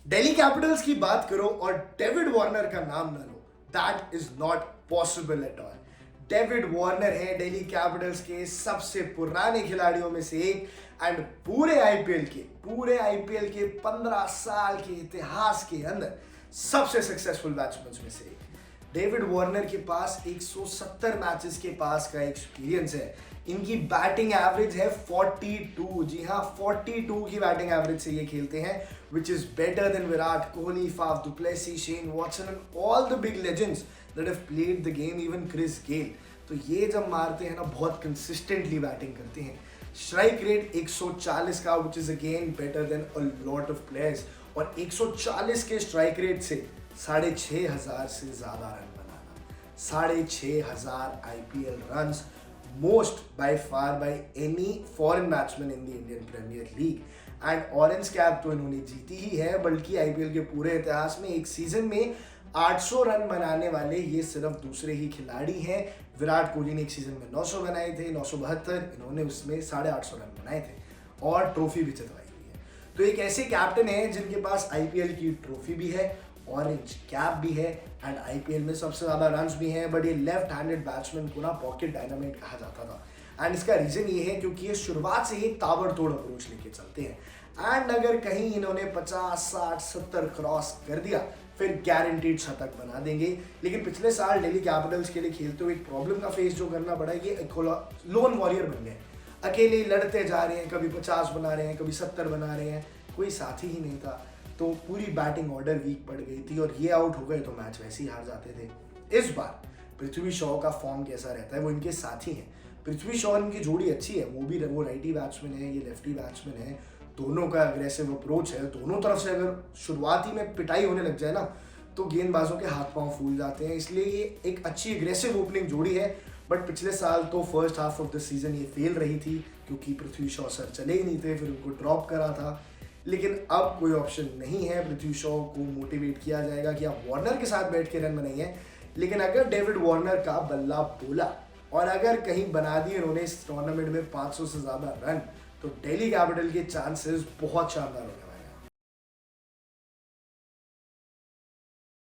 Delhi Capitals की बात करो और डेविड वार्नर का नाम ना लो, that is not possible at all. David Warner है दिल्ली कैपिटल्स के सबसे पुराने खिलाड़ियों में से एक एंड पूरे आईपीएल के 15 साल के इतिहास के अंदर सबसे सक्सेसफुल बैट्समैन में से एक। डेविड वार्नर के पास 170 मैचेस के पास का एक्सपीरियंस है। इनकी बैटिंग एवरेज है 42, जी हाँ 42 की बैटिंग एवरेज से ये खेलते हैं, which is better than Virat Kohli, Faf du Plessis, Shane Watson and all the big legends that have played the game, even Chris Gayle. तो ये जब मारते हैं ना बहुत कंसिस्टेंटली बैटिंग करते हैं। स्ट्राइक रेट 140 का, which is again better than a lot of players, और 140 के स्ट्राइक रेट से 6,500 से ज्यादा रन बनाना, 6,500 IPL runs, most by far by any foreign batsman in the Indian Premier League. And orange cap तो इन्होंने जीती ही है, बल्कि आईपीएल के पूरे इतिहास में एक सीजन में 800 रन बनाने वाले ये सिर्फ दूसरे ही खिलाड़ी हैं। विराट कोहली ने एक सीजन में 900 बनाए थे, 972, इन्होंने उसमें 850 रन बनाए थे और ट्रॉफी भी जितवाई हुई है। तो एक ऐसे कैप्टन है जिनके पास आईपीएल की ट्रॉफी भी है, ऑरेंज कैप भी है एंड आईपीएल में सबसे ज्यादा रन्स भी हैं। बट ये लेफ्ट हैंडेड बैट्समैन को ना पॉकेट डायनामाइट कहा जाता था एंड इसका रीजन ये है क्योंकि ये शुरुआत से ही ताबड़तोड़ अप्रोच लेके चलते हैं एंड अगर कहीं इन्होंने 50, 60, 70 क्रॉस कर दिया फिर गारंटीड शतक बना देंगे। लेकिन पिछले साल दिल्ली कैपिटल्स के लिए खेलते हुए एक प्रॉब्लम का फेस जो करना पड़ा, ये लोन वॉरियर बन गए, अकेले लड़ते जा रहे हैं, कभी 50 बना रहे हैं, कभी 70 बना रहे हैं, कोई साथी ही नहीं था। तो पूरी बैटिंग ऑर्डर वीक पड़ गई थी और ये आउट हो गए तो मैच वैसे ही हार जाते थे। इस बार पृथ्वी शॉ का फॉर्म कैसा रहता है, वो इनके साथी हैं। पृथ्वी शॉ इनकी जोड़ी अच्छी है, वो राइटी बैट्समैन है, ये लेफ्टी बैट्समैन है, दोनों का अग्रेसिव अप्रोच है। दोनों तरफ से अगर शुरुआती में पिटाई होने लग जाए ना तो गेंदबाजों के हाथ पांव फूल जाते हैं, इसलिए ये एक अच्छी अग्रेसिव ओपनिंग जोड़ी है। बट पिछले साल तो first half of the season ये फेल रही थी क्योंकि पृथ्वी शॉ सर चले ही नहीं थे, फिर उनको ड्रॉप करा था। लेकिन अब कोई ऑप्शन नहीं है, पृथ्वी शॉ को मोटिवेट किया जाएगा कि आप वार्नर के साथ बैठ के रन बनाइए। लेकिन अगर डेविड वार्नर का बल्ला बोला और अगर कहीं बना दिए उन्होंने इस टूर्नामेंट में 500 से ज्यादा रन, तो दिल्ली कैपिटल के चांसेस बहुत शानदार हो